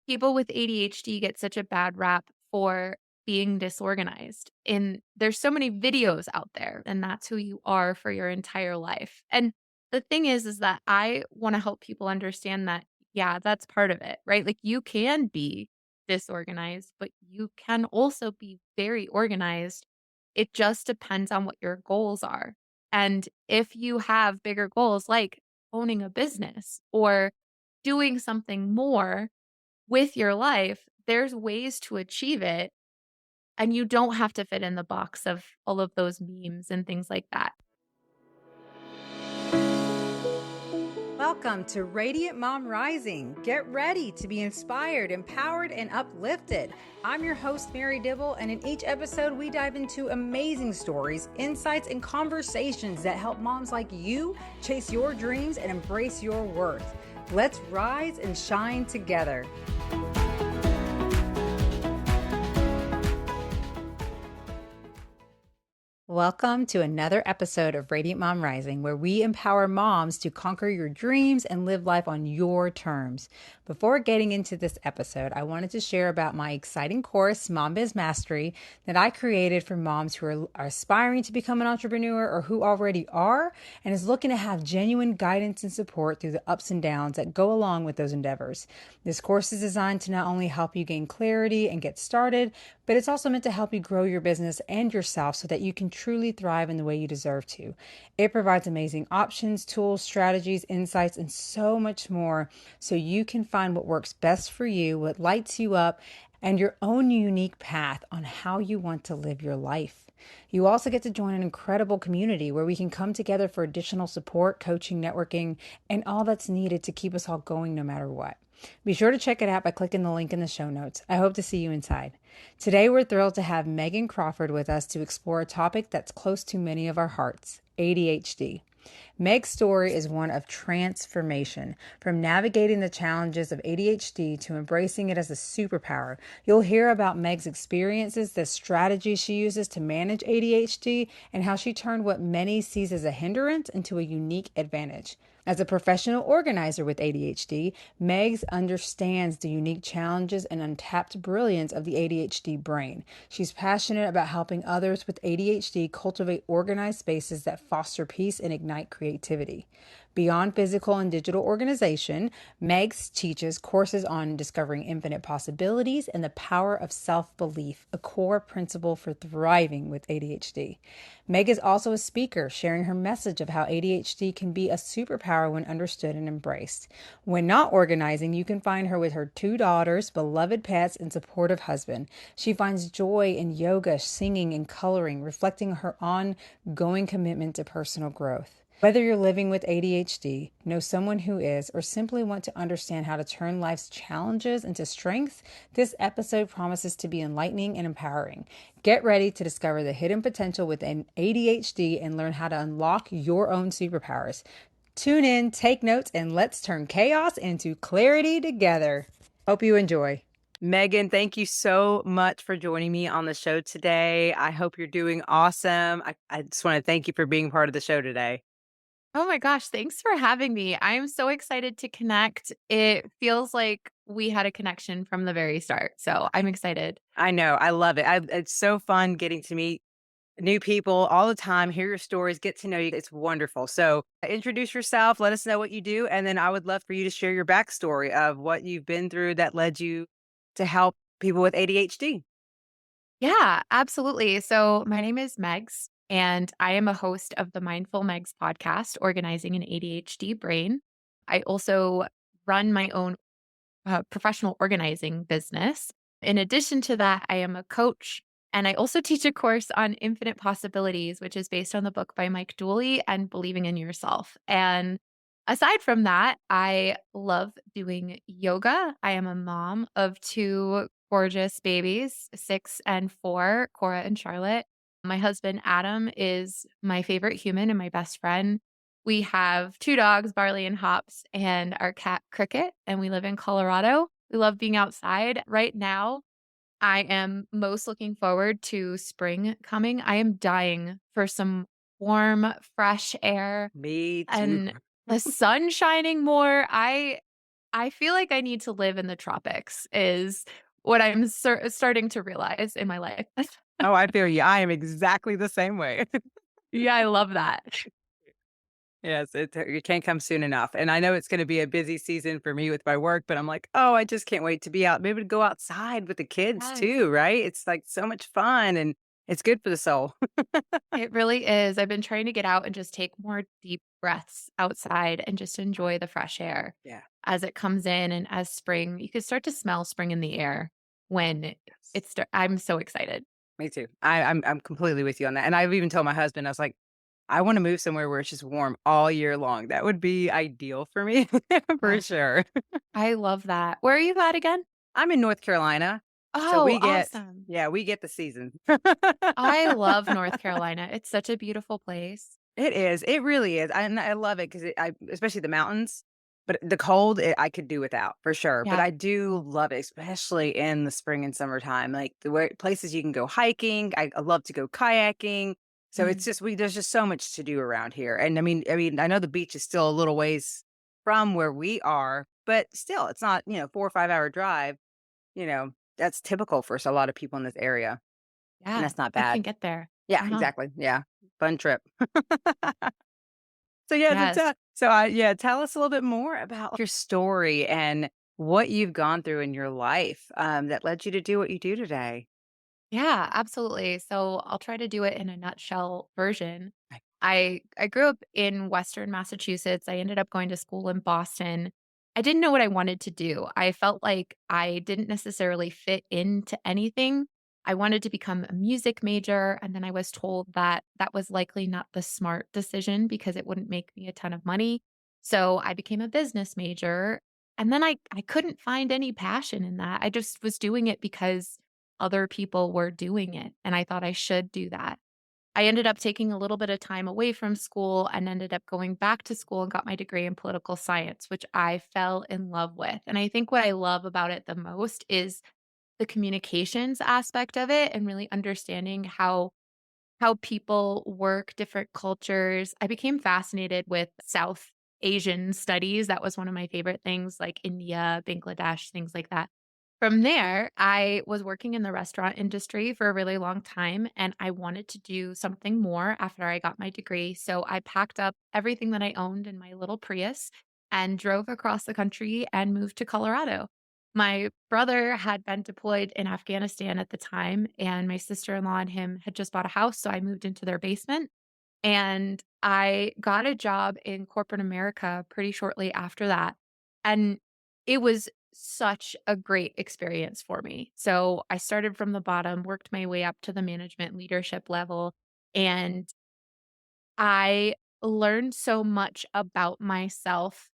people with ADHD get such a bad rap for being disorganized. And there's so many videos out there, and that's who you are for your entire life. And the thing is that I want to help people understand that, yeah, that's part of it, right? Like you can be disorganized, but you can also be very organized. It just depends on what your goals are. And if you have bigger goals like owning a business or doing something more with your life, there's ways to achieve it, and you don't have to fit in the box of all of those memes and things like that. Welcome to Radiant Mom Rising. Get ready to be inspired, empowered, and uplifted. I'm your host, Mary Dibble, and in each episode, we dive into amazing stories, insights, and conversations that help moms like you chase your dreams and embrace your worth. Let's rise and shine together. Welcome to another episode of Radiant Mom Rising, where we empower moms to conquer your dreams and live life on your terms. Before getting into this episode, I wanted to share about my exciting course, Mom Biz Mastery, that I created for moms who are aspiring to become an entrepreneur or who already are and is looking to have genuine guidance and support through the ups and downs that go along with those endeavors. This course is designed to not only help you gain clarity and get started, but it's also meant to help you grow your business and yourself so that you can truly thrive in the way you deserve to. It provides amazing options, tools, strategies, insights, and so much more so you can find what works best for you, what lights you up, and your own unique path on how you want to live your life. You also get to join an incredible community where we can come together for additional support, coaching, networking, and all that's needed to keep us all going no matter what. Be sure to check it out by clicking the link in the show notes. I hope to see you inside. Today, we're thrilled to have Meghan Crawford with us to explore a topic that's close to many of our hearts, ADHD. Meg's story is one of transformation, from navigating the challenges of ADHD to embracing it as a superpower. You'll hear about Meg's experiences, the strategies she uses to manage ADHD, and how she turned what many sees as a hindrance into a unique advantage. As a professional organizer with ADHD, Megs understands the unique challenges and untapped brilliance of the ADHD brain. She's passionate about helping others with ADHD cultivate organized spaces that foster peace and ignite creativity. Beyond physical and digital organization, Megs teaches courses on discovering infinite possibilities and the power of self-belief, a core principle for thriving with ADHD. Meg is also a speaker, sharing her message of how ADHD can be a superpower when understood and embraced. When not organizing, you can find her with her 2 daughters, beloved pets, and supportive husband. She finds joy in yoga, singing, and coloring, reflecting her ongoing commitment to personal growth. Whether you're living with ADHD, know someone who is, or simply want to understand how to turn life's challenges into strength, this episode promises to be enlightening and empowering. Get ready to discover the hidden potential within ADHD and learn how to unlock your own superpowers. Tune in, take notes, and let's turn chaos into clarity together. Hope you enjoy. Meghan, thank you so much for joining me on the show today. I hope you're doing awesome. I just want to thank you for being part of the show today. Oh my gosh, thanks for having me. I'm so excited to connect. It feels like we had a connection from the very start. So I'm excited. I know. I love it. It's so fun getting to meet new people all the time, hear your stories, get to know you. It's wonderful. So introduce yourself, let us know what you do. And then I would love for you to share your backstory of what you've been through that led you to help people with ADHD. Yeah, absolutely. So my name is Megs, and I am a host of the Mindful Megs podcast, Organizing an ADHD Brain. I also run my own professional organizing business. In addition to that, I am a coach and I also teach a course on infinite possibilities, which is based on the book by Mike Dooley and believing in yourself. And aside from that, I love doing yoga. I am a mom of 2 gorgeous babies, 6 and 4, Cora and Charlotte. My husband, Adam, is my favorite human and my best friend. We have 2 dogs, Barley and Hops, and our cat, Cricket, and we live in Colorado. We love being outside. Right now, I am most looking forward to spring coming. I am dying for some warm, fresh air Me too. and the sun shining more. I feel like I need to live in the tropics is what I'm starting to realize in my life. Oh, I feel you. I am exactly the same way. Yeah, I love that. Yes, it can't come soon enough, and I know it's gonna be a busy season for me with my work, but I'm like, "Oh, I just can't wait to be out, maybe to go outside with the kids Yes. too," right? It's, like, so much fun, and it's good for the soul. It really is. I've been trying to get out and just take more deep breaths outside and just enjoy the fresh air Yeah. as it comes in and as spring you can start to smell spring in the air when Yes. I'm so excited. Me too. I'm completely with you on that, and I've even told my husband, I was like, "I wanna move somewhere where it's just warm all year long." That would be ideal for me for Yes. sure. I love that. Where are you at again? I'm in North Carolina, so Oh, awesome. we get the season. I love North Carolina. It's such a beautiful place. It is, it really is, and I love it 'cause I especially the mountains, but the cold, I could do without for sure, but Yeah. I do love it, especially in the spring and summertime, like, the way places you can go hiking, I love to go kayaking, so it's Mhm. just there's just so much to do around here, and I know the beach is still a little ways from where we are, but still, it's not, 4 or 5-hour drive, that's typical for a lot of people in this area, and Yeah, that's not I can bad. get there. Yeah, Uh-huh. exactly, yeah, fun trip. So yeah, Yes. yeah, tell us a little bit more about your story and what you've gone through in your life, that led you to do what you do today. Yeah, absolutely. So I'll try to do it in a nutshell version. Right. I grew up in Western Massachusetts. I ended up going to school in Boston. I didn't know what I wanted to do. I felt like I didn't necessarily fit into anything. I wanted to become a music major, and then I was told that that was likely not the smart decision because it wouldn't make me a ton of money. So I became a business major, and then I couldn't find any passion in that. I just was doing it because other people were doing it, and I thought I should do that. I ended up taking a little bit of time away from school and ended up going back to school and got my degree in political science, which I fell in love with. And I think what I love about it the most is the communications aspect of it and really understanding how people work, different cultures. I became fascinated with South Asian studies. That was one of my favorite things, like India, Bangladesh, things like that. From there, I was working in the restaurant industry for a really long time, and I wanted to do something more after I got my degree. So I packed up everything that I owned in my little Prius and drove across the country and moved to Colorado. My brother had been deployed in Afghanistan at the time, and my sister-in-law and him had just bought a house, so I moved into their basement, and I got a job in corporate America pretty shortly after that, and it was such a great experience for me. So, I started from the bottom, worked my way up to the management leadership level, and I learned so much about myself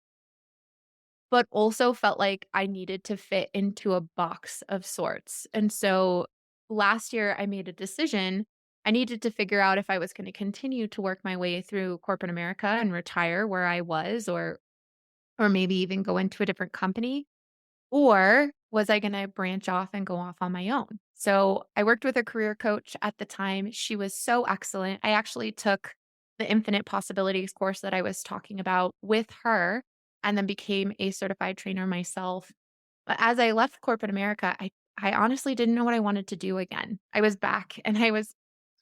but also felt like I needed to fit into a box of sorts. And so last year, I made a decision. I needed to figure out if I was going to continue to work my way through corporate America and retire where I was, or maybe even go into a different company, or was I gonna branch off and go off on my own? So, I worked with a career coach at the time. She was so excellent. I actually took the Infinite Possibilities course that I was talking about with her and then became a certified trainer myself. But as I left corporate America, I honestly didn't know what I wanted to do again. I was back and I was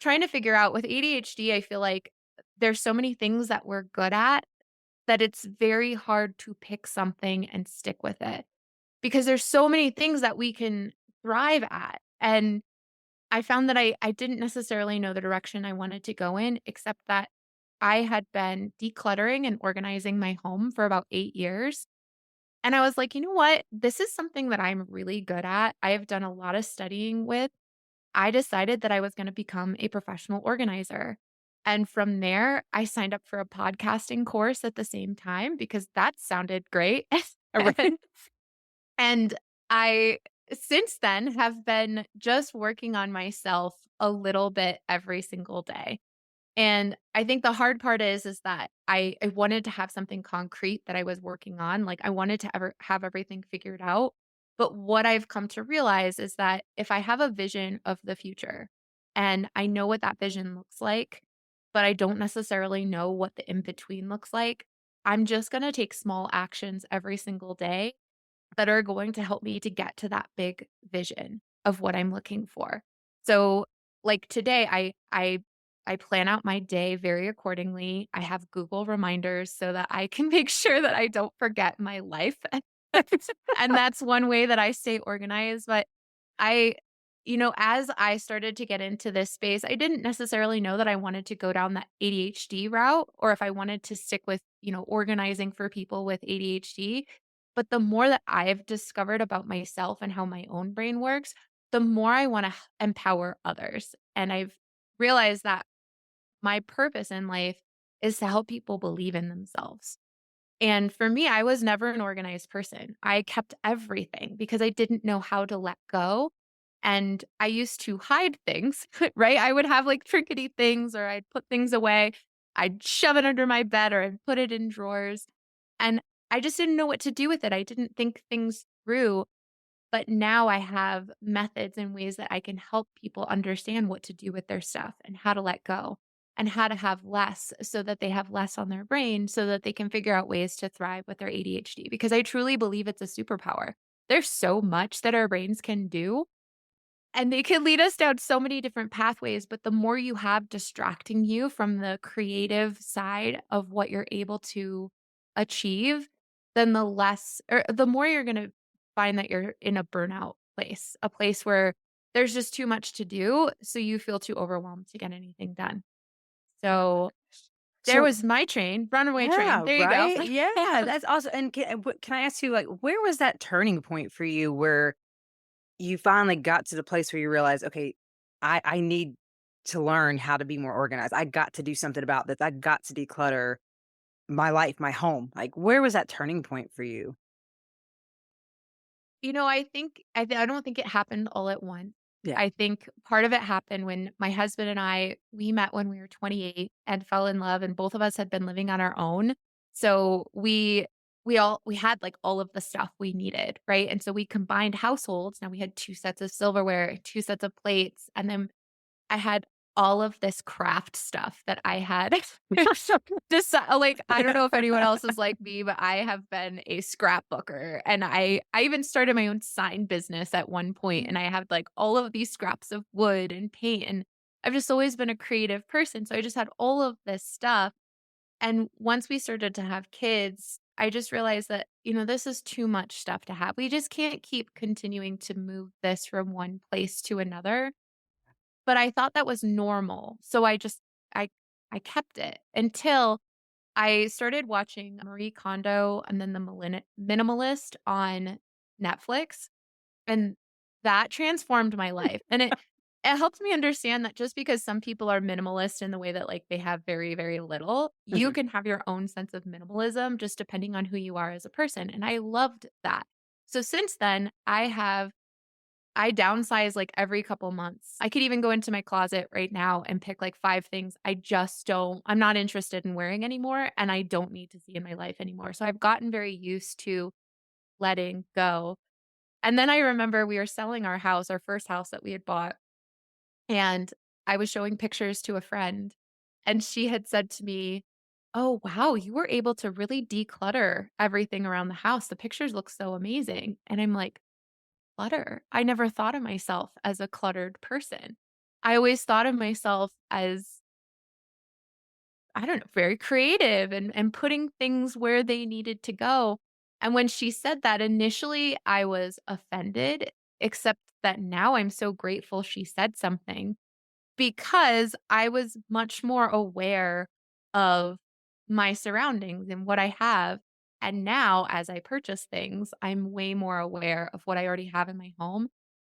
trying to figure out with ADHD, I feel like there's so many things that we're good at that it's very hard to pick something and stick with it because there's so many things that we can thrive at. And I found that I didn't necessarily know the direction I wanted to go in, except that I had been decluttering and organizing my home for about 8 years. And I was like, you know what? This is something that I'm really good at. I have done a lot of studying with. I decided that I was going to become a professional organizer. And from there, I signed up for a podcasting course at the same time because that sounded great. Right. And I, since then, have been just working on myself a little bit every single day. And I think the hard part is that I wanted to have something concrete that I was working on. Like I wanted to ever have everything figured out. But what I've come to realize is that if I have a vision of the future and I know what that vision looks like, but I don't necessarily know what the in between looks like, I'm just going to take small actions every single day that are going to help me to get to that big vision of what I'm looking for. So, like today, I plan out my day very accordingly. I have Google reminders so that I can make sure that I don't forget my life. And that's one way that I stay organized. But I, as I started to get into this space, I didn't necessarily know that I wanted to go down that ADHD route or if I wanted to stick with, organizing for people with ADHD. But the more that I've discovered about myself and how my own brain works, the more I want to empower others. And I've realized that my purpose in life is to help people believe in themselves. And for me, I was never an organized person. I kept everything because I didn't know how to let go. And I used to hide things, right? I would have like trinkety things or I'd put things away. I'd shove it under my bed or I'd put it in drawers. And I just didn't know what to do with it. I didn't think things through. But now I have methods and ways that I can help people understand what to do with their stuff and how to let go and how to have less so that they have less on their brain so that they can figure out ways to thrive with their ADHD because I truly believe it's a superpower. There's so much that our brains can do and they can lead us down so many different pathways, but the more you have distracting you from the creative side of what you're able to achieve, then the less or the more you're gonna find that you're in a burnout place, a place where there's just too much to do, so you feel too overwhelmed to get anything done. So, there So was my train, runaway train. yeah, There you go. right? Yeah, that's awesome. And can I ask you, like, where was that turning point for you where you finally got to the place where you realize, okay, I need to learn how to be more organized. I got to do something about this. I got to declutter my life, my home. Like, where was that turning point for you? I think I don't think it happened all at once. Yeah. I think part of it happened when my husband and we met when we were 28 and fell in love and both of us had been living on our own. So we had like all of the stuff we needed, right? And so we combined households. Now we had two sets of silverware, two sets of plates, and then I had all of this craft stuff that I had like, I don't know if anyone else is like me, but I have been a scrapbooker, and I even started my own sign business at one point, and I had, like, all of these scraps of wood and paint, and I've just always been a creative person, so I just had all of this stuff, and once we started to have kids, I just realized that, this is too much stuff to have. We just can't keep continuing to move this from one place to another. But I thought that was normal, so I I kept it until I started watching Marie Kondo and then the Minimalist on Netflix, and that transformed my life, and it helped me understand that just because some people are minimalist in the way that, like, they have very, very little, you Mhm. can have your own sense of minimalism just depending on who you are as a person, and I loved that. So since then, I downsize, like, every couple months. I could even go into my closet right now and pick, like, 5 things I'm not interested in wearing anymore, and I don't need to see in my life anymore. So I've gotten very used to letting go. And then I remember we were selling our house, our first house that we had bought, and I was showing pictures to a friend, and she had said to me, "Oh, wow, you were able to really declutter everything around the house. The pictures look so amazing." And I'm like, clutter. I never thought of myself as a cluttered person. I always thought of myself as, I don't know, very creative and putting things where they needed to go. And when she said that, initially I was offended, except that now I'm so grateful she said something because I was much more aware of my surroundings and what I have. And now, as I purchase things, I'm way more aware of what I already have in my home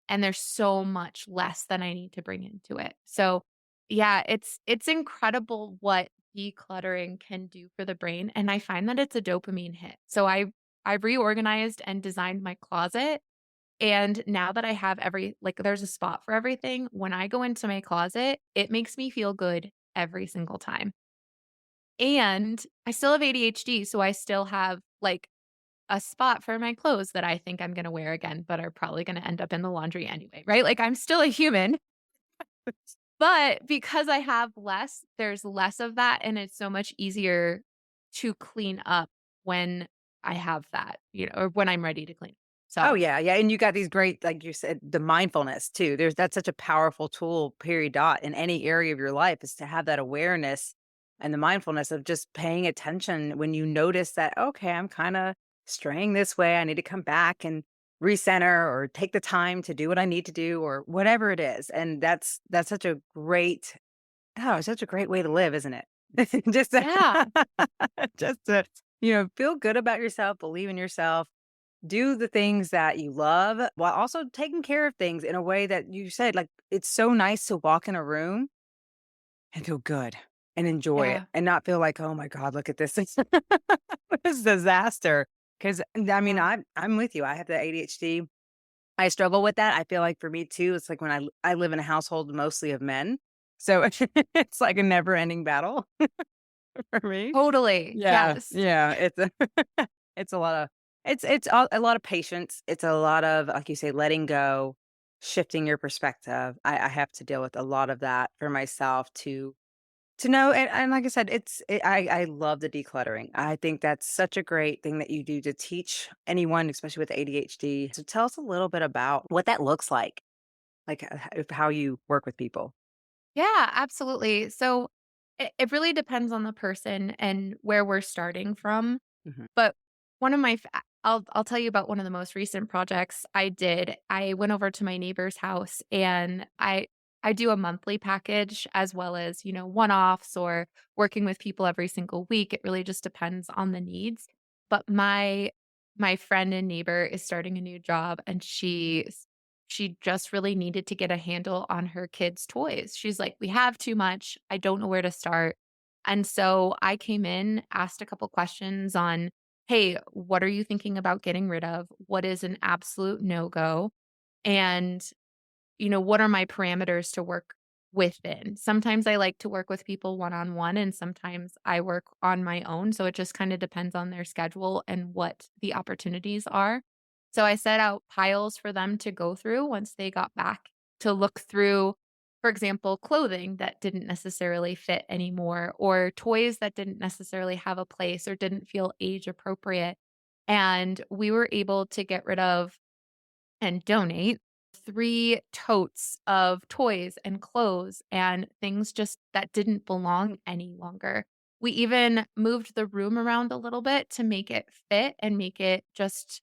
and there's so much less than I need to bring into it. So, yeah, it's incredible what decluttering can do for the brain, and I find that it's a dopamine hit. So I've reorganized and designed my closet, and now that I have there's a spot for everything, when I go into my closet, it makes me feel good every single time. And I still have ADHD, so I still have, like, a spot for my clothes that I think I'm gonna wear again, but are probably gonna end up in the laundry anyway, right? Like, I'm still a human, but because I have less, there's less of that, and it's so much easier to clean up when I have that, or when I'm ready to clean. Oh, So, yeah, yeah, and you got these great, like you said, the mindfulness too. That's such a powerful tool, period, dot, in any area of your life is to have that awareness and the mindfulness of just paying attention when you notice that, okay, I'm kinda straying this way. I need to come back and recenter or take the time to do what I need to do or whatever it is. And that's such a great such a great way to live, isn't it? Just to yeah, just to, feel good about yourself, believe in yourself, do the things that you love while also taking care of things in a way that you said, like, it's so nice to walk in a room and feel good and enjoy it yeah, and not feel like, "Oh my god, look at this. This disaster." Because I mean, yeah, I'm with you. I have the ADHD. I struggle with that. I feel like for me too, it's like when I live in a household mostly of men, so it's like a never-ending battle for me. totally. Yeah, Yes. yeah, it's a it's a lot of a lot of patience. It's a lot of, like you say, letting go, shifting your perspective. I have to deal with a lot of that for myself to know, and like I said, I love the decluttering. I think that's such a great thing that you do to teach anyone, especially with ADHD. So tell us a little bit about what that looks like how you work with people. Yeah, absolutely. So it really depends on the person and where we're starting from. Mhm. But one of my I'll tell you about one of the most recent projects I did. I went over to my neighbor's house and I do a monthly package as well as, one-offs or working with people every single week. It really just depends on the needs. But my friend and neighbor is starting a new job and she just really needed to get a handle on her kids' toys. She's like, "We have too much. I don't know where to start." And so I came in, asked a couple questions on, "Hey, what are you thinking about getting rid of? What is an absolute no-go? And what are my parameters to work within?" Sometimes I like to work with people one-on-one, and sometimes I work on my own, so it just kinda depends on their schedule and what the opportunities are. So I set out piles for them to go through once they got back to look through, for example, clothing that didn't necessarily fit anymore or toys that didn't necessarily have a place or didn't feel age appropriate, and we were able to get rid of and donate 3 totes of toys and clothes and things just that didn't belong any longer. We even moved the room around a little bit to make it fit and make it just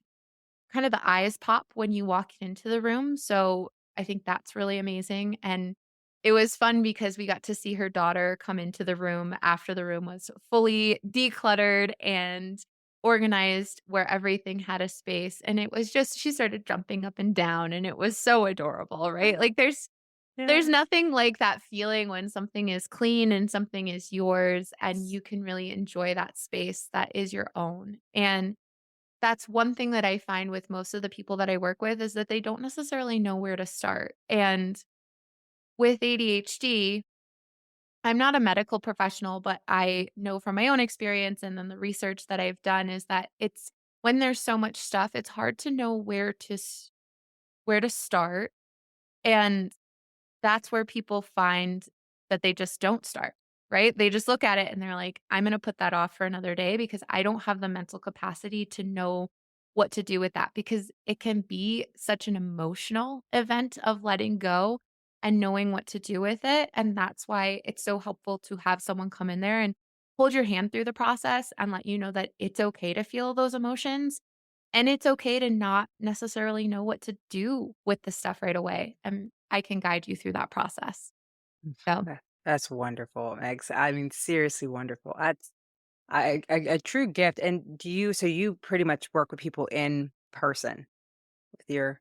kind of the eyes pop when you walk into the room, so I think that's really amazing, and it was fun because we got to see her daughter come into the room after the room was fully decluttered and organized where everything had a space, and it was just she started jumping up and down, and it was so adorable, right? Like, there's Yeah. nothing like that feeling when something is clean and something is yours, and you can really enjoy that space that is your own, and that's one thing that I find with most of the people that I work with is that they don't necessarily know where to start. And with ADHD, I'm not a medical professional, but I know from my own experience and then the research that I've done is that it's when there's so much stuff, it's hard to know where to start. And that's where people find that they just don't start, right? They just look at it and they're like, "I'm gonna put that off for another day because I don't have the mental capacity to know what to do with that," because it can be such an emotional event of letting go and knowing what to do with it, and that's why it's so helpful to have someone come in there and hold your hand through the process and let you know that it's okay to feel those emotions, and it's okay to not necessarily know what to do with the stuff right away, and I can guide you through that process. So, That's wonderful, Megs. I mean, seriously wonderful. That's a true gift. And so you pretty much work with people in person with your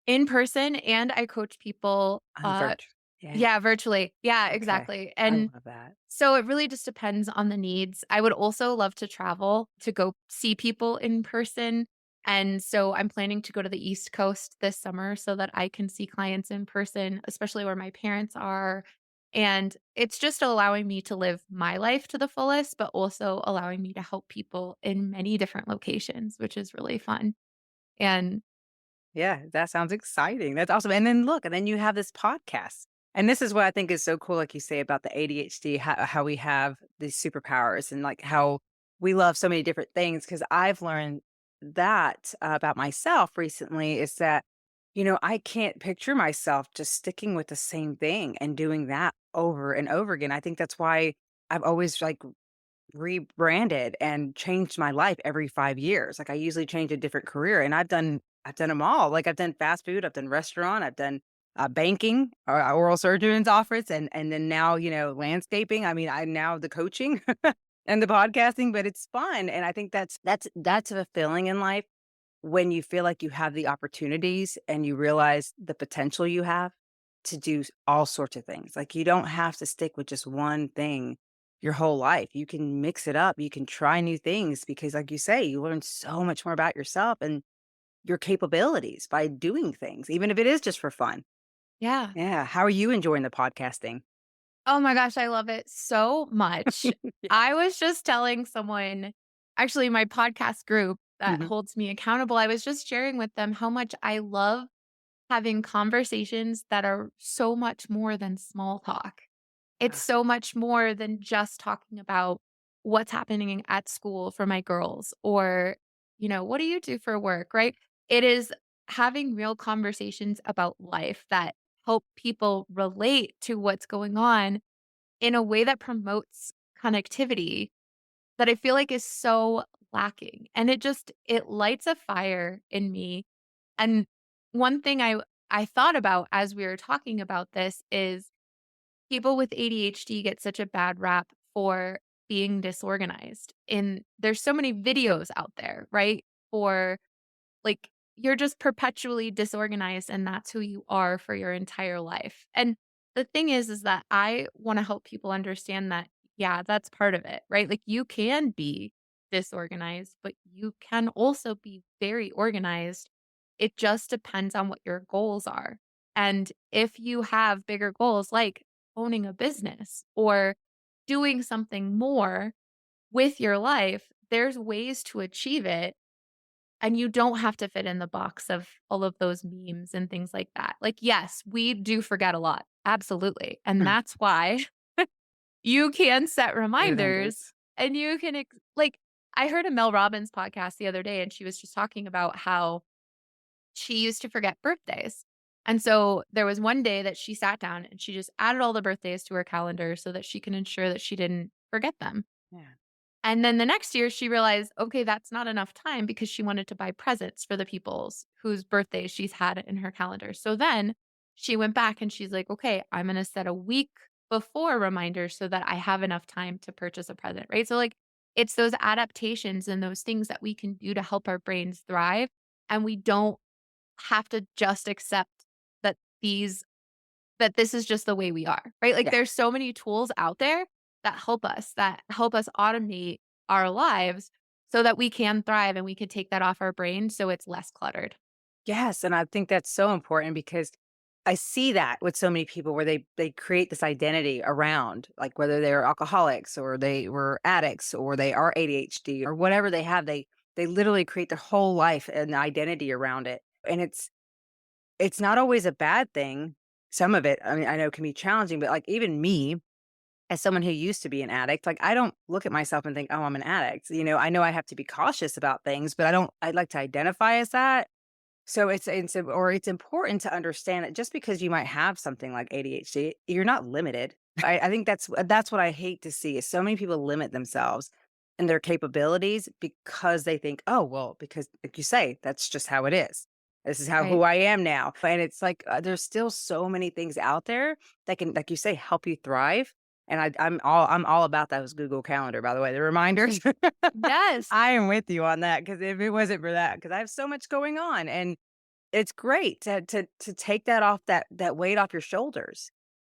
in person and I coach people, virtual. Yeah. yeah, virtually. Yeah, Okay. exactly, I and love that. so it really just depends on the needs. I would also love to travel to go see people in person, and so I'm planning to go to the East Coast this summer so that I can see clients in person, especially where my parents are, and it's just allowing me to live my life to the fullest, but also allowing me to help people in many different locations, which is really fun, and Yeah, that sounds exciting. That's awesome. And then look, and then you have this podcast. And this is what I think is so cool, like you say about the ADHD, how we have these superpowers and like how we love so many different things. Cause I've learned that about myself recently is that, I can't picture myself just sticking with the same thing and doing that over and over again. I think that's why I've always like rebranded and changed my life every 5 years. Like, I usually change a different career, and I've done them all. Like, I've done fast food, I've done restaurant, I've done, banking, oral surgeon's office, and then now, landscaping. I mean, I now the coaching and the podcasting, but it's fun, and I think that's fulfilling in life when you feel like you have the opportunities and you realize the potential you have to do all sorts of things. Like, you don't have to stick with just one thing your whole life. You can mix it up. You can try new things because, like you say, you learn so much more about yourself and your capabilities by doing things, even if it is just for fun. Yeah. Yeah. How are you enjoying the podcasting? Oh my gosh, I love it so much. Yeah. I was just telling someone, actually, my podcast group that Mhm. holds me accountable, I was just sharing with them how much I love having conversations that are so much more than small talk. It's Ah, so much more than just talking about what's happening at school for my girls or, what do you do for work, right? It is having real conversations about life that help people relate to what's going on in a way that promotes connectivity that I feel like is so lacking. And it lights a fire in me. And one thing I thought about as we were talking about this is people with ADHD get such a bad rap for being disorganized. And there's so many videos out there, right? For like, you're just perpetually disorganized and that's who you are for your entire life. And the thing is that I wanna help people understand that, yeah, that's part of it, right? Like, you can be disorganized, but you can also be very organized. It just depends on what your goals are. And if you have bigger goals, like owning a business or doing something more with your life, there's ways to achieve it and you don't have to fit in the box of all of those memes and things like that. Like, yes, we do forget a lot. Absolutely. And mm, that's why you can set reminders reminders. and you can, like, I heard a Mel Robbins podcast the other day and she was just talking about how she used to forget birthdays. And so there was one day that she sat down and she just added all the birthdays to her calendar so that she can ensure that she didn't forget them. Yeah. And then the next year, she realized, okay, that's not enough time because she wanted to buy presents for the people's whose birthdays she's had in her calendar. So then she went back and she's like, okay, I'm going to set a week before reminder so that I have enough time to purchase a present, right? So, like, it's those adaptations and those things that we can do to help our brains thrive. And we don't have to just accept that that this is just the way we are, right? Like, Yeah. there's so many tools out there that help us automate our lives so that we can thrive and we could take that off our brain so it's less cluttered. Yes, and I think that's so important because I see that with so many people where they create this identity around, like, whether they're alcoholics or they were addicts or they are ADHD or whatever they have, they literally create their whole life and identity around it. And it's not always a bad thing. Some of it, I mean, I know can be challenging, but like even me as someone who used to be an addict, like, I don't look at myself and think, "Oh, I'm an addict." I know I have to be cautious about things, but I'd like to identify as that. So it's important to understand that just because you might have something like ADHD, you're not limited. I think that's what I hate to see is so many people limit themselves and their capabilities because they think, oh, well, because like you say, that's just how it is. This is how who Right. I am now. And it's like there's still so many things out there that can, like you say, help you thrive. And I'm all about those Google Calendar, by the way, the reminders. Yes. I am with you on that because if it wasn't for that, because I have so much going on, and it's great to take that off that weight off your shoulders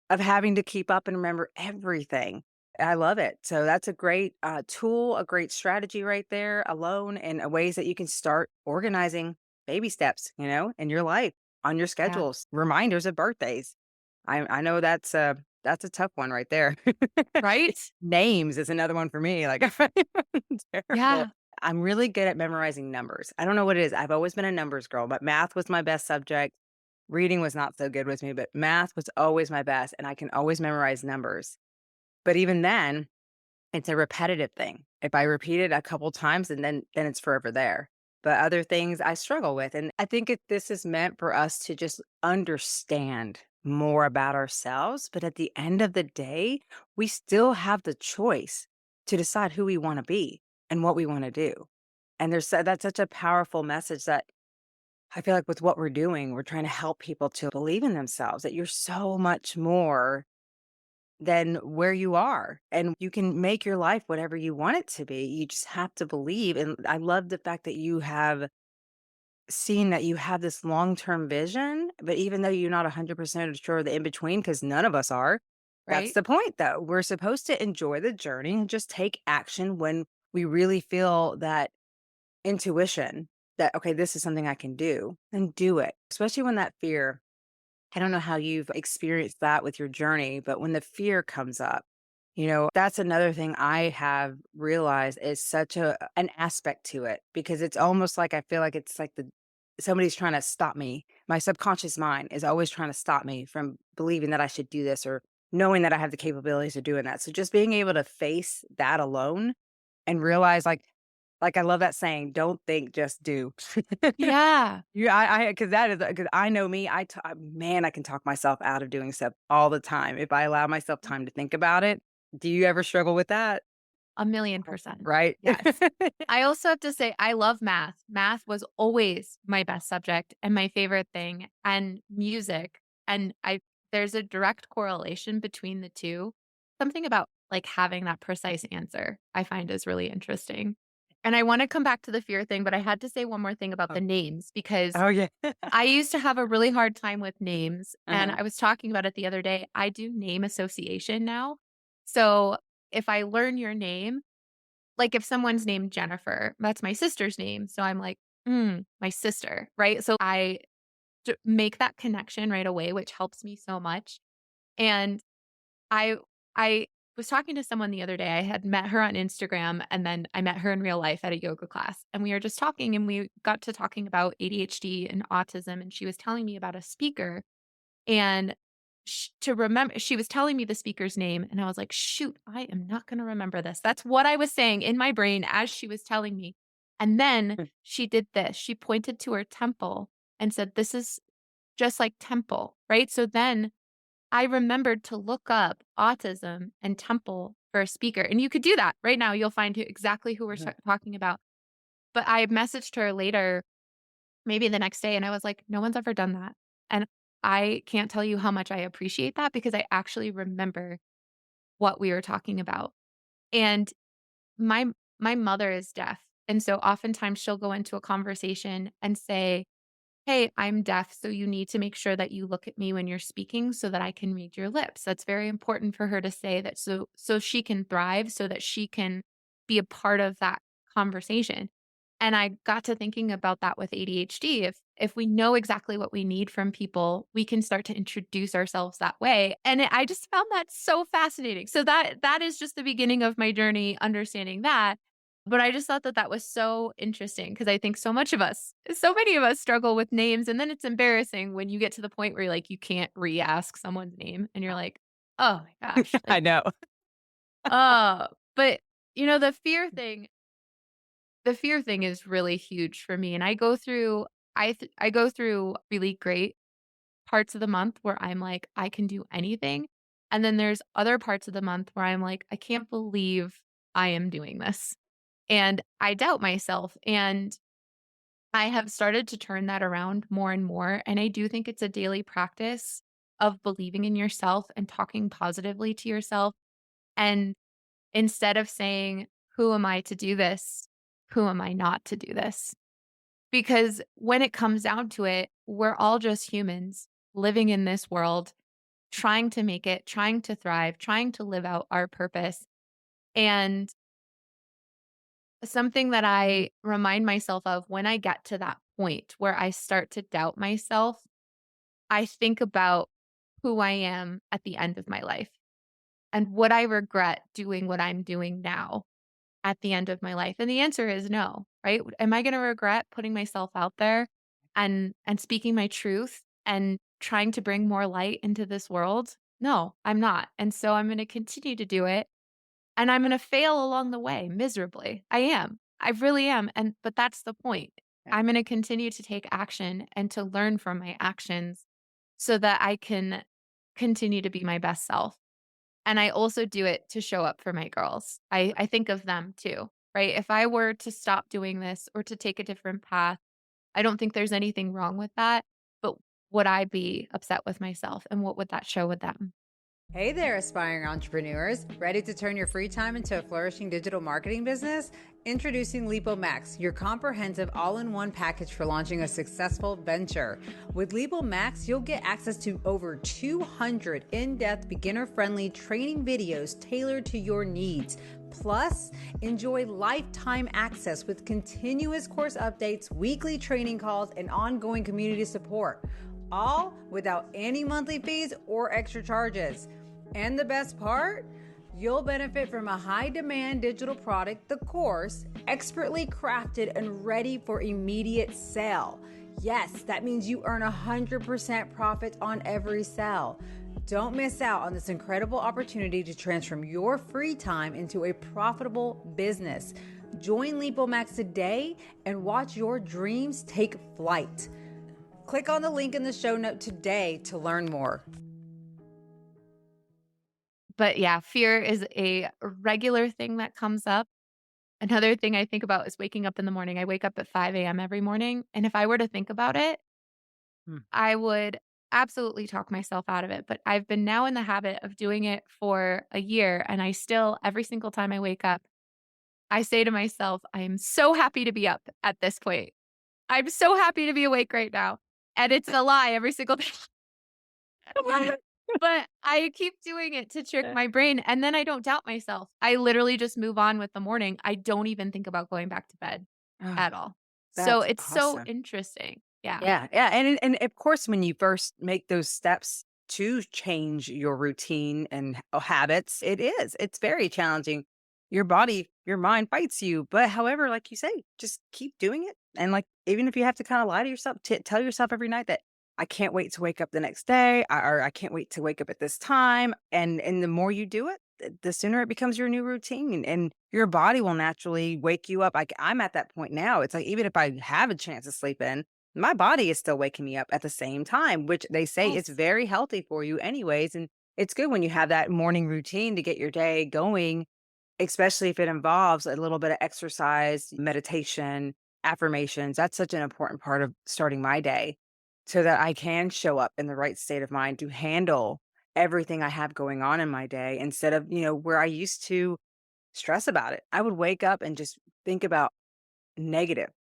of having to keep up and remember everything. I love it. So that's a great, tool, a great strategy right there alone, and, ways that you can start organizing baby steps, in your life, on your Yeah. schedules, reminders of birthdays. I know that's a tough one right there. Right? Names is another one for me, like, I find it terrible. Yeah. I'm really good at memorizing numbers. I don't know what it is. I've always been a numbers girl, but math was my best subject. Reading was not so good with me, but math was always my best, and I can always memorize numbers. But even then, it's a repetitive thing. If I repeat it a couple times and then it's forever there. but other things I struggle with. And I think this is meant for us to just understand more about ourselves. But at the end of the day, we still have the choice to decide who we want to be and what we want to do. And that's such a powerful message that I feel like with what we're doing, we're trying to help people to believe in themselves that you're so much more than where you are and you can make your life whatever you want it to be. You just have to believe. And I love the fact that you have seen that you have this long-term vision, but even though you're not 100% sure of the in between, because none of us are, that's Right? the point though. We're supposed to enjoy the journey and just take action when we really feel that intuition that, okay, this is something I can do, and do it, especially when that fear. I don't know how you've experienced that with your journey, but when the fear comes up, that's another thing I have realized is such an aspect to it because it's almost like I feel like it's like somebody's trying to stop me. My subconscious mind is always trying to stop me from believing that I should do this or knowing that I have the capabilities of doing that. So just being able to face that alone and realize like I love that saying, don't think, just do. Yeah. Yeah, because that is because I know me, man, I can talk myself out of doing stuff all the time if I allow myself time to think about it. Do you ever struggle with that? 1,000,000%. Right? Yes. I also have to say I love math. Math was always my best subject and my favorite thing, and music, and I there's a direct correlation between the 2. Something about, like, having that precise answer I find is really interesting. And I wanna come back to the fear thing, but I had to say one more thing about Oh the names because oh, yeah. I used to have a really hard time with names, and Uh-huh. I was talking about it the other day. I do name association now. So, if I learn your name, like, if someone's named Jennifer, that's my sister's name, so I'm like, "Mm, my sister," right? So I make that connection right away, which helps me so much, and I I was talking to someone the other day. I had met her on Instagram, and then I met her in real life at a yoga class, and we were just talking, and we got to talking about ADHD and autism, and she was telling me about a speaker and to remember, she was telling me the speaker's name, and I was like, "Shoot, I am not gonna remember this." That's what I was saying in my brain as she was telling me. And then she did this. She pointed to her temple and said, "This is just like temple," right? So then I remembered to look up autism and temple for a speaker. And you could do that right now. You'll find exactly who we're Mhm. talking about. But I messaged her later, maybe the next day, and I was like, "No one's ever done that." And I can't tell you how much I appreciate that because I actually remember what we were talking about. And my my mother is deaf, and so oftentimes she'll go into a conversation and say, "Hey, I'm deaf, so you need to make sure that you look at me when you're speaking so that I can read your lips." That's very important for her to say that so she can thrive, so that she can be a part of that conversation. And I got to thinking about that with ADHD. If we know exactly what we need from people, we can start to introduce ourselves that way. And I just found that so fascinating. So that is just the beginning of my journey understanding that. But I just thought that that was so interesting because I think so many of us struggle with names, and then it's embarrassing when you get to the point where you're like, you can't re-ask someone's name, and you're like, "Oh my gosh," I like, know. "Oh." But, the fear thing is really huge for me, and I go through really great parts of the month where I'm like, "I can do anything," and then there's other parts of the month where I'm like, "I can't believe I am doing this." And I doubt myself, and I have started to turn that around more and more, and I do think it's a daily practice of believing in yourself and talking positively to yourself, and instead of saying, "Who am I to do this? Who am I not to do this?" Because when it comes down to it, we're all just humans living in this world, trying to make it, trying to thrive, trying to live out our purpose, and something that I remind myself of when I get to that point where I start to doubt myself, I think about who I am at the end of my life and would I regret doing what I'm doing now at the end of my life? And the answer is no, right? Am I going to regret putting myself out there and speaking my truth and trying to bring more light into this world? No, I'm not. And so I'm going to continue to do it and I'm gonna fail along the way miserably. I am. I really am, but that's the point. Yeah. I'm going to continue to take action and to learn from my actions so that I can continue to be my best self. And I also do it to show up for my girls. I think of them too, right? If I were to stop doing this or to take a different path, I don't think there's anything wrong with that. But would I be upset with myself? And what would that show with them? Hey there, aspiring entrepreneurs. Ready to turn your free time into a flourishing digital marketing business? Introducing Lipo Max, your comprehensive all-in-one package for launching a successful venture. With Lipo Max, you'll get access to over 200 in-depth, beginner-friendly training videos tailored to your needs. Plus, enjoy lifetime access with continuous course updates, weekly training calls, and ongoing community support. All without any monthly fees or extra charges. And the best part? You'll benefit from a high-demand digital product, the course, expertly crafted and ready for immediate sale. Yes, that means you earn 100% profit on every sale. Don't miss out on this incredible opportunity to transform your free time into a profitable business. Join LipoMax today and watch your dreams take flight. Click on the link in the show note today to learn more. But yeah, fear is a regular thing that comes up. Another thing I think about is waking up in the morning. I wake up at 5 a.m. every morning. And if I were to think about it, Mm. I would absolutely talk myself out of it. But I've been now in the habit of doing it for a year. And I still, every single time I wake up, I say to myself, I am so happy to be up at this point. I'm so happy to be awake right now. And it's a lie every single day. But I keep doing it to trick my brain, and then I don't doubt myself. I literally just move on with the morning. I don't even think about going back to bed Oh, at all. So that's it's so awesome. interesting. Yeah. Yeah, yeah, and of course, when you first make those steps to change your routine and habits, it's very challenging. Your body, your mind fights you, but however, like you say, just keep doing it, and like even if you have to kind of lie to yourself, tell yourself every night that I can't wait to wake up the next day, or I can't wait to wake up at this time, and the more you do it, the sooner it becomes your new routine, and your body will naturally wake you up. Like I'm at that point now. It's like even if I have a chance to sleep in my body is still waking me up at the same time, which they say it's Yes. very healthy for you anyways. And it's good when you have that morning routine to get your day going, especially if it involves a little bit of exercise, meditation, affirmations. That's such an important part of starting my day so that I can show up in the right state of mind to handle everything I have going on in my day instead of, where I used to stress about it. I would wake up and just think about negative.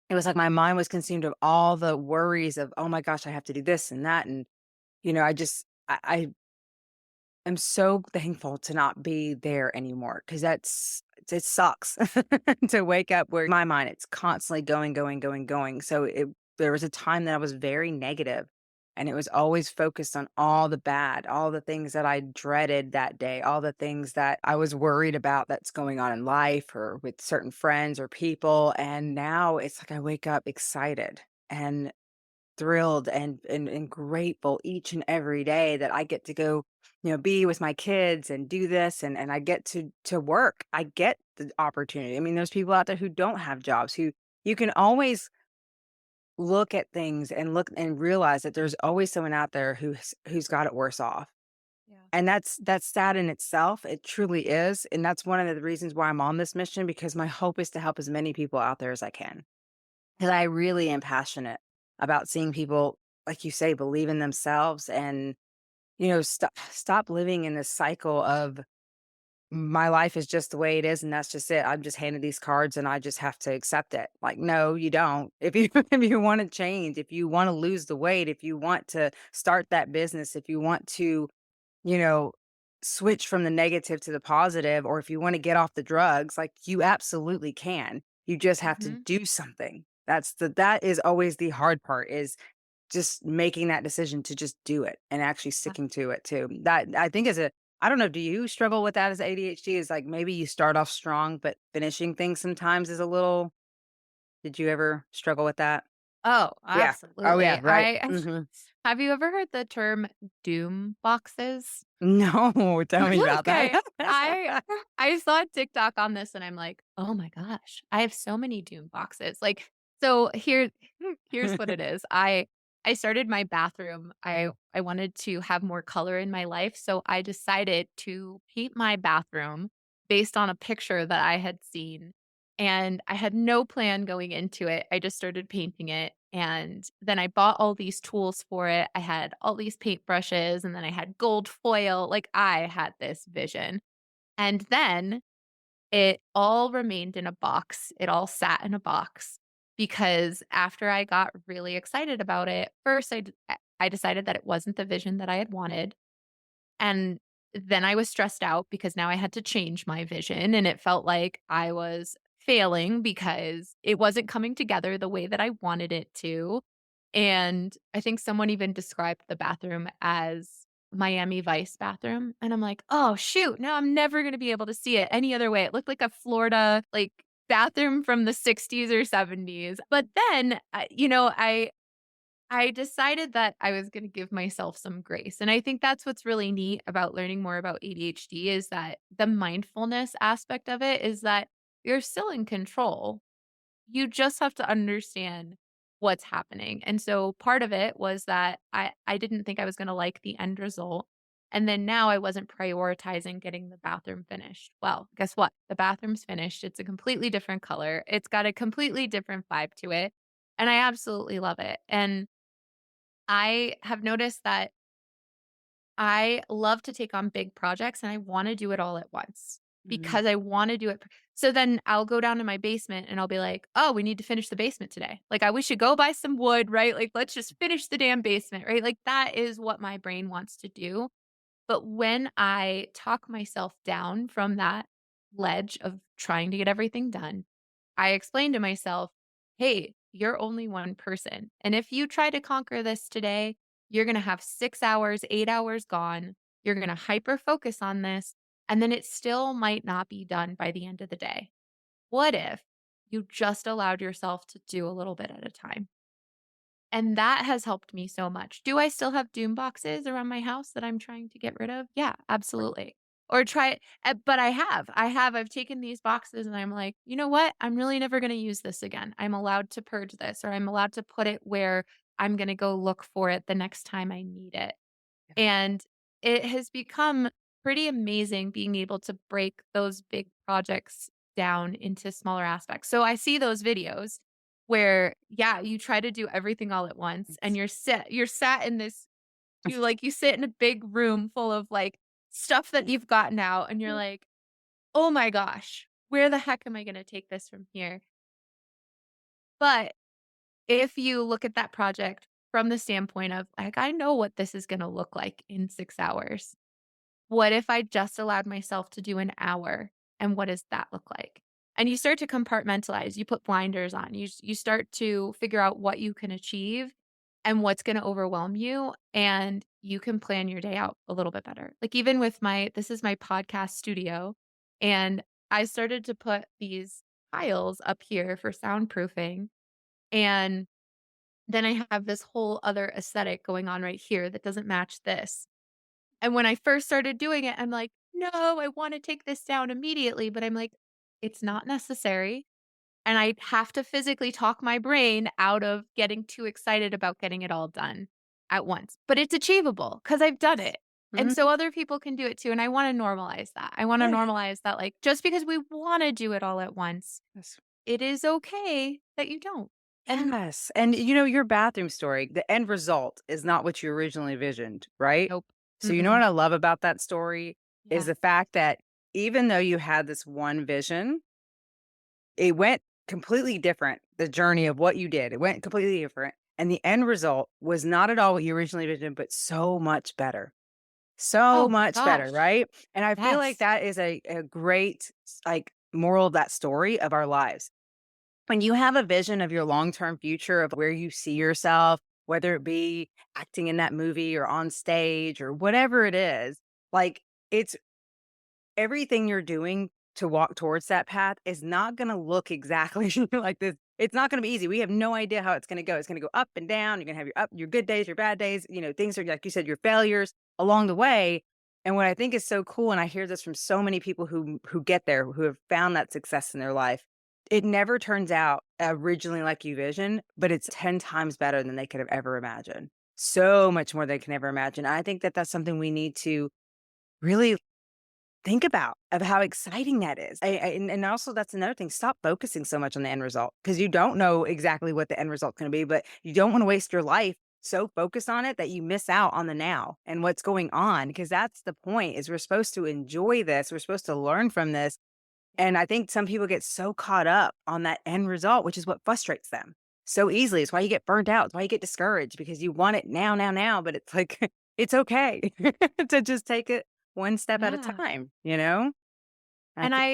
It was like my mind was consumed of all the worries of, "Oh my gosh, I have to do this and that," and, I just I am so thankful to not be there anymore because it sucks to wake up where my mind, it's constantly going, going, going, going. So there was a time that I was very negative, and it was always focused on all the bad, all the things that I dreaded that day, all the things that I was worried about that's going on in life or with certain friends or people. And now it's like I wake up excited and thrilled and grateful each and every day that I get to go, be with my kids and do this and I get to work. I get the opportunity. I mean, there's people out there who don't have jobs who you can always look at things and look and realize that there's always someone out there who's got it worse off. Yeah. And that's sad in itself. It truly is. And that's one of the reasons why I'm on this mission because my hope is to help as many people out there as I can. Because I really am passionate about seeing people, like you say, believe in themselves and, stop living in this cycle of my life is just the way it is and that's just it. I'm just handed these cards and I just have to accept it. Like, no, you don't. If you if you want to change, if you want to lose the weight, if you want to start that business, if you want to, you know, switch from the negative to the positive, or if you want to get off the drugs, like you absolutely can. You just have to Mhm. do something. That is always the hard part is just making that decision to just do it and actually Yeah. sticking to it too. That I think is a I don't know, do you struggle with that as ADHD? Is like maybe you start off strong, but finishing things sometimes is a little did you ever struggle with that? Oh, Yeah. Oh yeah, absolutely. right. I Mhm. have you ever heard the term doom boxes? No, tell me about that. Okay. I I saw a TikTok on this and I'm like, "Oh my gosh, I have so many doom boxes." Like So here's what it is. I started my bathroom. I wanted to have more color in my life, so I decided to paint my bathroom based on a picture that I had seen, and I had no plan going into it. I just started painting it, and then I bought all these tools for it. I had all these paintbrushes, and then I had gold foil. Like, I had this vision. And then it all remained in a box. It all sat in a box because after I got really excited about it, first I decided that it wasn't the vision that I had wanted, and then I was stressed out because now I had to change my vision, and it felt like I was failing because it wasn't coming together the way that I wanted it to. And I think someone even described the bathroom as Miami Vice bathroom, and I'm like, "Oh, shoot, now I'm never gonna be able to see it any other way." It looked like a Florida, like, bathroom from the '60s or '70s. But then, I decided that I was gonna give myself some grace, and I think that's what's really neat about learning more about ADHD is that the mindfulness aspect of it is that you're still in control. You just have to understand what's happening, and so part of it was that I didn't think I was gonna like the end result, and then now I wasn't prioritizing getting the bathroom finished. Well, guess what? The bathroom's finished, it's a completely different color, it's got a completely different vibe to it, and I absolutely love it, and I have noticed that I love to take on big projects and I wanna do it all at once Mhm. because I wanna do it so then I'll go down to my basement and I'll be like, "Oh, we need to finish the basement today." Like, we should go buy some wood, right? Like, let's just finish the damn basement, right? Like, that is what my brain wants to do. But when I talk myself down from that ledge of trying to get everything done, I explain to myself, hey, you're only one person. And if you try to conquer this today, you're going to have 6 hours, 8 hours gone. You're going to hyper focus on this. And then it still might not be done by the end of the day. What if you just allowed yourself to do a little bit at a time? And that has helped me so much. Do I still have doom boxes around my house that I'm trying to get rid of? Yeah, absolutely. Or try but I've taken these boxes and I'm like, "You know what? I'm really never gonna use this again. I'm allowed to purge this, or I'm allowed to put it where I'm gonna go look for it the next time I need it." And it has become pretty amazing being able to break those big projects down into smaller aspects. So I see those videos where, yeah, you try to do everything all at once and you're sat in this you sit in a big room full of like stuff that you've gotten out and you're like, "Oh my gosh, where the heck am I going to take this from here?" But if you look at that project from the standpoint of like, I know what this is going to look like in 6 hours. What if I just allowed myself to do an hour, and what does that look like? And you start to compartmentalize, you put blinders on, you start to figure out what you can achieve and what's gonna overwhelm you, and you can plan your day out a little bit better. Like, even with my this is my podcast studio, and I started to put these tiles up here for soundproofing, and then I have this whole other aesthetic going on right here that doesn't match this. And when I first started doing it, I'm like, "No, I wanna take this down immediately," but I'm like, "It's not necessary." And I have to physically talk my brain out of getting too excited about getting it all done at once. But it's achievable because 'cause I've done it. And so Mhm. other people can do it too, and I wanna normalize that. I wanna Yeah. normalize that, like, just because we wanna do it all at once, Yes. it is okay that you don't. And Yes, and, your bathroom story, the end result is not what you originally envisioned, right? nope. So, you know Mm-mm. what I love about that story is Yeah. the fact that even though you had this one vision, it went completely different, the journey of what you did, it went completely different, and the end result was not at all what you originally envisioned, but so much better. So Oh much better, gosh. right? And I feel like Yes. that is a great, like, moral of that story of our lives. When you have a vision of your long-term future of where you see yourself, whether it be acting in that movie or on stage or whatever it is, like, it's everything you're doing to walk towards that path is not gonna look exactly like this. It's not gonna be easy. We have no idea how it's gonna go. It's gonna go up and down. You're gonna have your good days, your bad days, things are like you said, your failures along the way. And what I think is so cool, and I hear this from so many people who get there, who have found that success in their life, it never turns out originally like you vision, but it's 10 times better than they could have ever imagined. So much more than they can ever imagine. I think that that's something we need to really think about of how exciting that is. And also that's another thing. Stop focusing so much on the end result because you don't know exactly what the end result's going to be, but you don't want to waste your life so focused on it that you miss out on the now and what's going on because that's the point is we're supposed to enjoy this. We're supposed to learn from this. And I think some people get so caught up on that end result, which is what frustrates them so easily. It's why you get burnt out. It's why you get discouraged because you want it now, now, now. But it's like, it's okay to just take it one step at a Yeah. time, you know? I And think,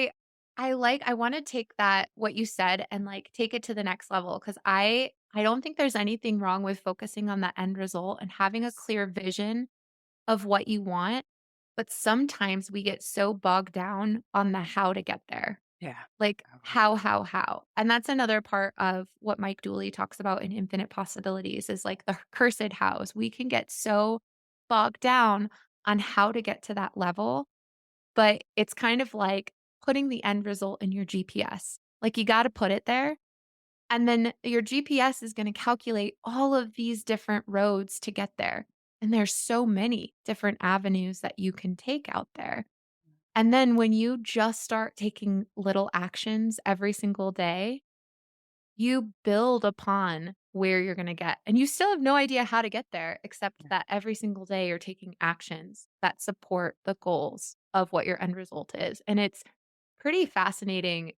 I wanna take that what you said and, like, take it to the next level because I don't think there's anything wrong with focusing on the end result and having a yes. clear vision of what you want, but sometimes we get so bogged down on the how to get there. Yeah. Like, Oh, how? And that's another part of what Mike Dooley talks about in Infinite Possibilities is, like, the cursed hows. We can get so bogged down on how to get to that level, but it's kind of like putting the end result in your GPS. Like, you gotta put it there, and then your GPS is gonna calculate all of these different roads to get there, and there's so many different avenues that you can take out there. And then when you just start taking little actions every single day, you build upon where you're gonna get, and you still have no idea how to get there, except yeah. that every single day you're taking actions that support the goals of what your end result is. And it's pretty fascinating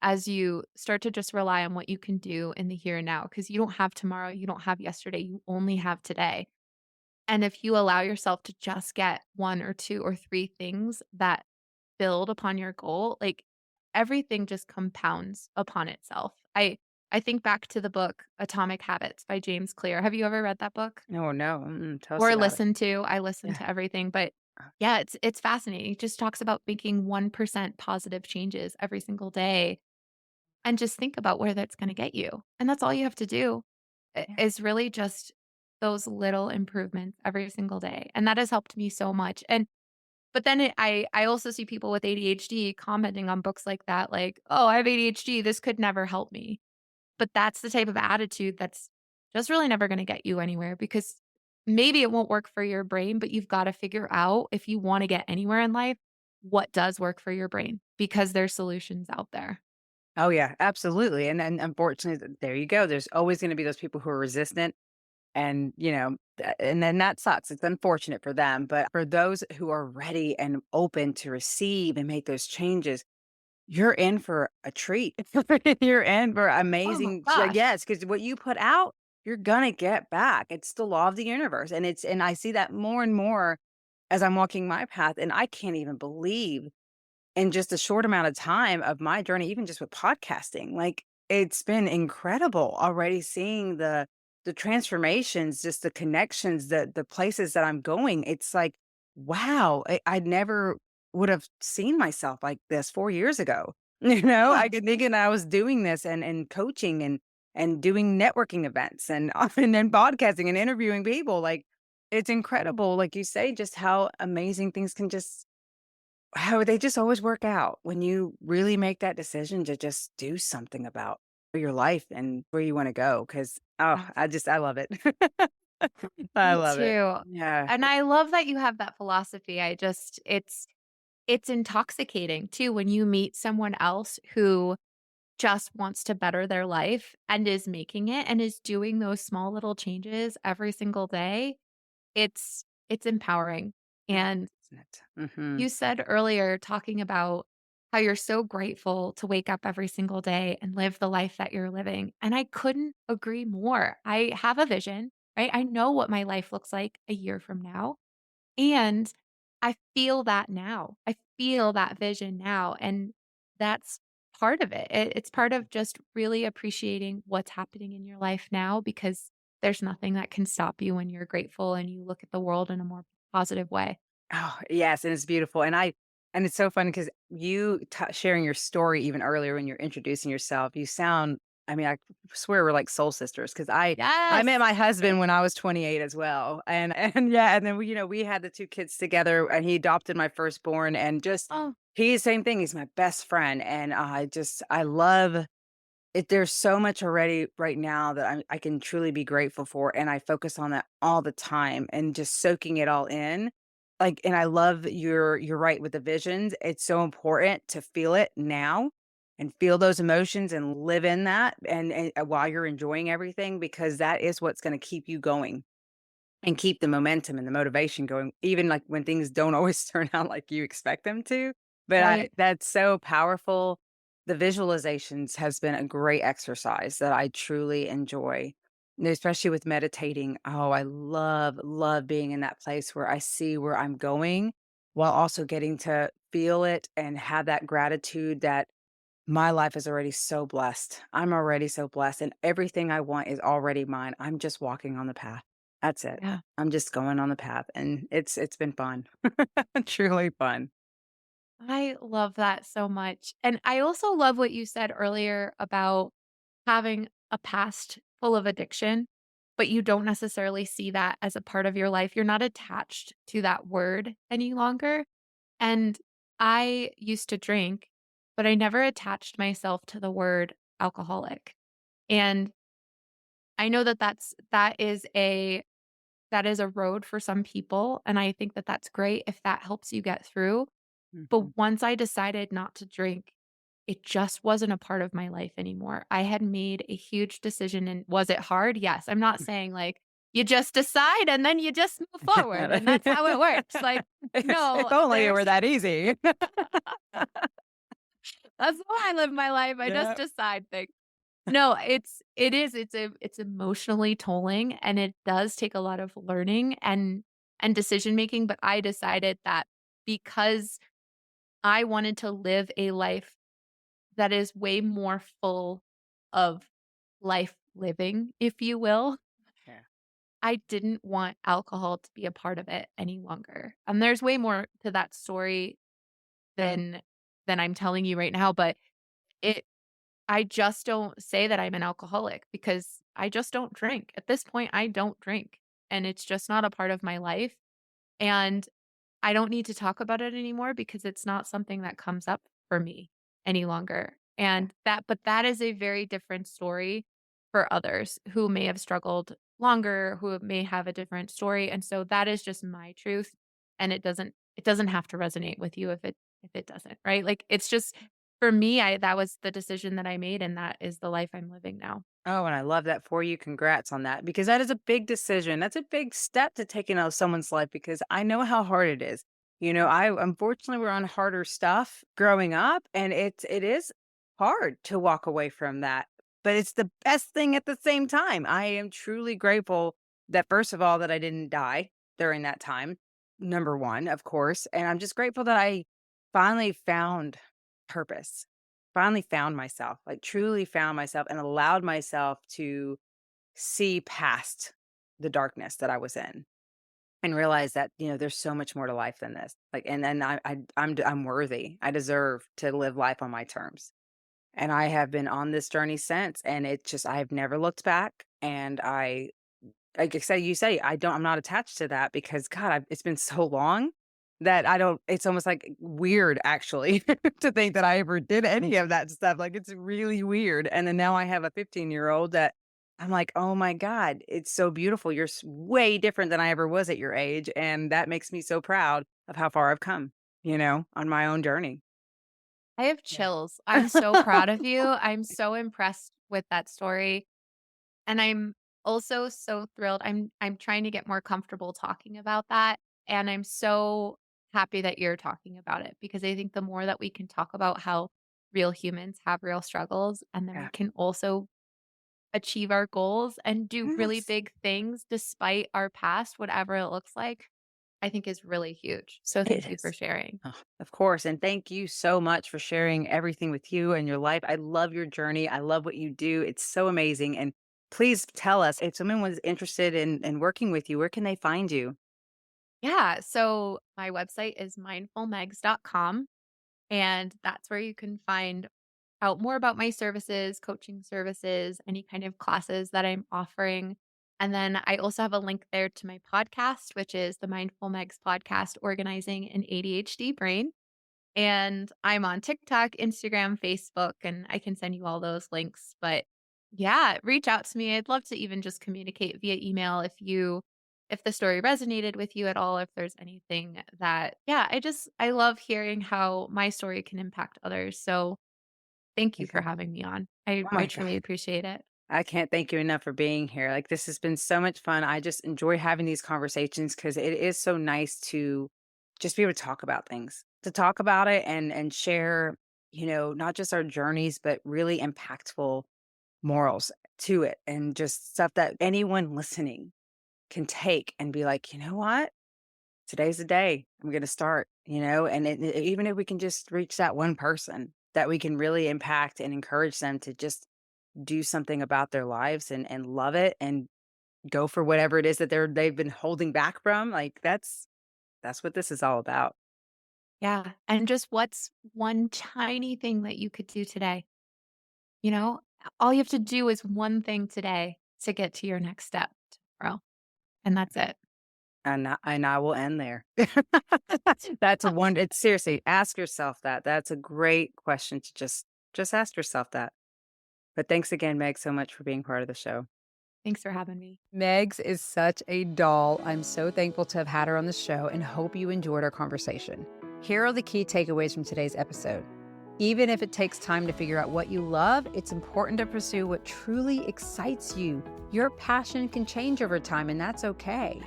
as you start to just rely on what you can do in the here and now, because you don't have tomorrow, you don't have yesterday, you only have today. And if you allow yourself to just get 1 or 2 or 3 things that build upon your goal, like, everything just compounds upon itself. I think back to the book Atomic Habits by James Clear. Have you ever read that book? No, no. Tell us Or about it. listened to? I listen Yeah. to everything, but Uh, yeah, it's fascinating. He just talks about making 1% positive changes every single day and just think about where that's gonna get you, and that's all you have to do, I Yeah. is really just those little improvements every single day, and that has helped me so much. And but then I also see people with ADHD commenting on books like that, like, "Oh, I have ADHD, this could never help me." But that's the type of attitude that's just really never gonna get you anywhere because maybe it won't work for your brain, but you've gotta figure out if you wanna get anywhere in life, what does work for your brain because there's solutions out there. Oh, yeah, absolutely. And then unfortunately, there you go. There's always going to be those people who are resistant. And, and then that sucks. It's unfortunate for them. But for those who are ready and open to receive and make those changes, you're in for a treat. You're in for Oh my amazing gosh. yes, because what you put out, you're gonna get back. It's the law of the universe. And I see that more and more as I'm walking my path. And I can't even believe in just a short amount of time of my journey, even just with podcasting, like, it's been incredible already seeing the transformations, just the connections, the places that I'm going. It's like, wow, I never would have seen myself like this 4 years ago. Yeah. I could thinking I was doing this and coaching and doing networking events and and then podcasting and interviewing people. Like, it's incredible, like you say, just how amazing things can just how they just always work out when you really make that decision to just do something about your life and where you wanna go. Because I love it. I Me love it. too. Yeah. And I love that you have that philosophy. I just it's intoxicating too when you meet someone else who just wants to better their life and is making it and is doing those small little changes every single day. It's empowering. Oh, And isn't it? Mhm. you said earlier talking about how you're so grateful to wake up every single day and live the life that you're living. And I couldn't agree more. I have a vision, right? I know what my life looks like a year from now. And I feel that now. I feel that vision now. And that's part of it. It's part of just really appreciating what's happening in your life now because there's nothing that can stop you when you're grateful and you look at the world in a more positive way. Oh, yes, and it's beautiful, and it's so fun because you sharing your story even earlier when you're introducing yourself, you sound I mean, I swear we're like soul sisters because I met Yes. my husband when I was 28 as well, and yeah, and then we had the 2 kids together, and he adopted my firstborn, and just Oh, he's same thing, he's my best friend, and I love there's so much already right now that I can truly be grateful for, and I focus on that all the time and just soaking it all in. Like, and I love that you're right with the visions. It's so important to feel it now and feel those emotions and live in that and while you're enjoying everything, because that is what's going to keep you going and keep the momentum and the motivation going, even like when things don't always turn out like you expect them to. But Right. that's so powerful. The visualizations has been a great exercise that I truly enjoy, and especially with meditating. Oh, I love being in that place where I see where I'm going while also getting to feel it and have that gratitude that my life is already so blessed. I'm already so blessed, and everything I want is already mine. I'm just walking on the path. That's it. Yeah. I'm just going on the path, and it's been fun. Truly fun. I love that so much. And I also love what you said earlier about having a past full of addiction, but you don't necessarily see that as a part of your life. You're not attached to that word any longer. And I used to drink, but I never attached myself to the word alcoholic. And I know that that is a road for some people, and I think that that's great if that helps you get through. Mhm. But once I decided not to drink, it just wasn't a part of my life anymore. I had made a huge decision, and was it hard? Yes. I'm not saying like you just decide and then you just move forward and that's how it works. Like, If no, only it there's were that easy. that's how I live my life. I just Yeah. decide things. No, it's emotionally tolling, and it does take a lot of learning and decision making, but I decided that because I wanted to live a life that is way more full of life living, if you will. Yeah. I didn't want alcohol to be a part of it any longer. There's way more to that story than I'm telling you right now, but it I just don't say that I'm an alcoholic because I just don't drink. At this point, I don't drink, and it's just not a part of my life, and I don't need to talk about it anymore because it's not something that comes up for me any longer. Yeah. And that is a very different story for others who may have struggled longer, who may have a different story. And so that is just my truth. And it doesn't have to resonate with you if it doesn't, right? Like it's just for me, I that was the decision that I made and that is the life I'm living now. Oh, and I love that for you. Congrats on that, because that is a big decision. That's a big step to take into someone's life, because I know how hard it is. I unfortunately we're on harder stuff growing up, and it is hard to walk away from that. But it's the best thing at the same time. I am truly grateful that, first of all, that I didn't die during that time. Number one, of course. And I'm just grateful that I finally found purpose, finally found myself, like truly found myself and allowed myself to see past the darkness that I was in and realize that, there's so much more to life than this. Like, and then I'm worthy. I deserve to live life on my terms. And I have been on this journey since, and I've never looked back. And like I said, you say, I'm not attached to that, because God, it's been so long that I don't, it's almost like weird actually to think that I ever did any of that stuff. Like, it's really weird. And then now I have a 15-year-old that I'm like, oh my God, it's so beautiful. You're way different than I ever was at your age. And that makes me so proud of how far I've come, on my own journey. I have Yeah. chills. I'm so proud of you. I'm so impressed with that story. And I'm also so thrilled. I'm trying to get more comfortable talking about that, and I'm so happy that you're talking about it because I think the more that we can talk about how real humans have real struggles, and then we Yeah. can also achieve our goals and do really Yes. big things despite our past, whatever it looks like, I think is really huge. So It thank you for is. sharing. Oh, of course. And thank you so much for sharing everything with you and your life. I love your journey. I love what you do. It's so amazing. And please tell us, if someone was interested in working with you, where can they find you? Yeah, so my website is mindfulmegs.com. And that's where you can find out more about my services, coaching services, any kind of classes that I'm offering. And then I also have a link there to my podcast, which is the Mindful Megs podcast, Organizing an ADHD Brain. And I'm on TikTok, Instagram, Facebook, and I can send you all those links. But yeah, reach out to me. I'd love to even just communicate via email if the story resonated with you at all, if there's anything that, yeah, I love hearing how my story can impact others. So thank you for Okay. having me on. Oh I my God. truly appreciate it. I can't thank you enough for being here. Like, this has been so much fun. I just enjoy having these conversations because it is so nice to just be able to talk about things, to talk about it and share, not just our journeys, but really impactful morals to it and just stuff that anyone listening can take and be like, you know what? Today's the day I'm going to start, and even if we can just reach that one person that we can really impact and encourage them to just do something about their lives and love it and go for whatever it is that they've been holding back from, like, that's what this is all about. Yeah. And just what's one tiny thing that you could do today? You know, all you have to do is one thing today to get to your next step tomorrow. And that's it. And I will end there. That's a one it's seriously, ask yourself that. That's a great question to just ask yourself that. But thanks again, Meg, so much for being part of the show. Thanks for having me. Megs is such a doll. I'm so thankful to have had her on the show and hope you enjoyed our conversation. Here are the key takeaways from today's episode. Even if it takes time to figure out what you love, it's important to pursue what truly excites you. Your passion can change over time, and that's okay.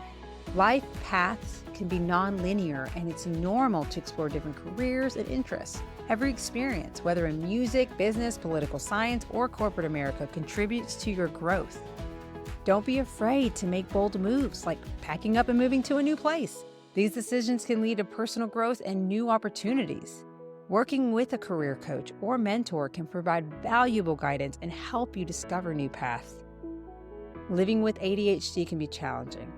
Life paths can be non-linear, and it's normal to explore different careers and interests. Every experience, whether in music, business, political science, or corporate America, contributes to your growth. Don't be afraid to make bold moves, like packing up and moving to a new place. These decisions can lead to personal growth and new opportunities. Working with a career coach or mentor can provide valuable guidance and help you discover new paths. Living with ADHD can be challenging,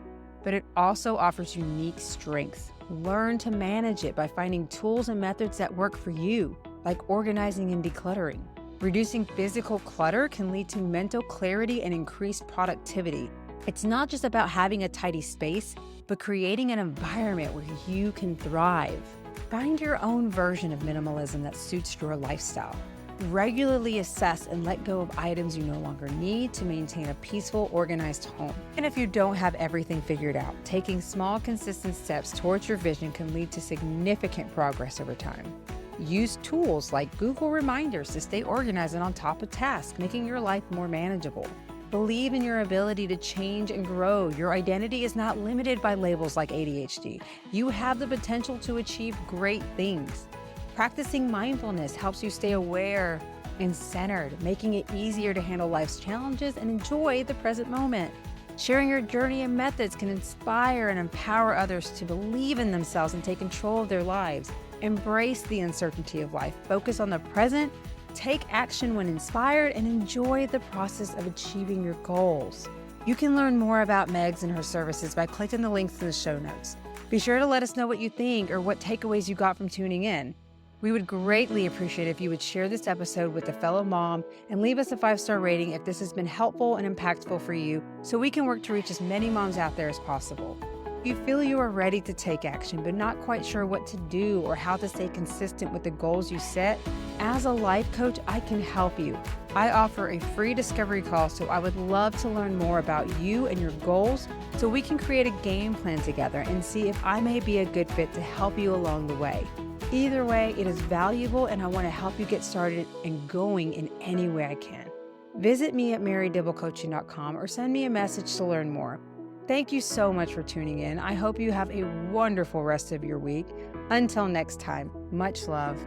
but it also offers unique strengths. Learn to manage it by finding tools and methods that work for you, like organizing and decluttering. Reducing physical clutter can lead to mental clarity and increased productivity. It's not just about having a tidy space, but creating an environment where you can thrive. Find your own version of minimalism that suits your lifestyle. Regularly assess and let go of items you no longer need to maintain a peaceful, organized home. And if you don't have everything figured out, taking small, consistent steps towards your vision can lead to significant progress over time. Use tools like Google Reminders to stay organized and on top of tasks, making your life more manageable. Believe in your ability to change and grow. Your identity is not limited by labels like ADHD. You have the potential to achieve great things. Practicing mindfulness helps you stay aware and centered, making it easier to handle life's challenges and enjoy the present moment. Sharing your journey and methods can inspire and empower others to believe in themselves and take control of their lives. Embrace the uncertainty of life. Focus on the present, take action when inspired, and enjoy the process of achieving your goals. You can learn more about Megs and her services by clicking the links in the show notes. Be sure to let us know what you think or what takeaways you got from tuning in. We would greatly appreciate if you would share this episode with a fellow mom and leave us a 5-star rating if this has been helpful and impactful for you, so we can work to reach as many moms out there as possible. If you feel you are ready to take action but not quite sure what to do or how to stay consistent with the goals you set, as a life coach, I can help you. I offer a free discovery call, so I would love to learn more about you and your goals so we can create a game plan together and see if I may be a good fit to help you along the way. Either way, it is valuable, and I want to help you get started and going in any way I can. Visit me at marydibblecoaching.com or send me a message to learn more. Thank you so much for tuning in. I hope you have a wonderful rest of your week. Until next time, much love.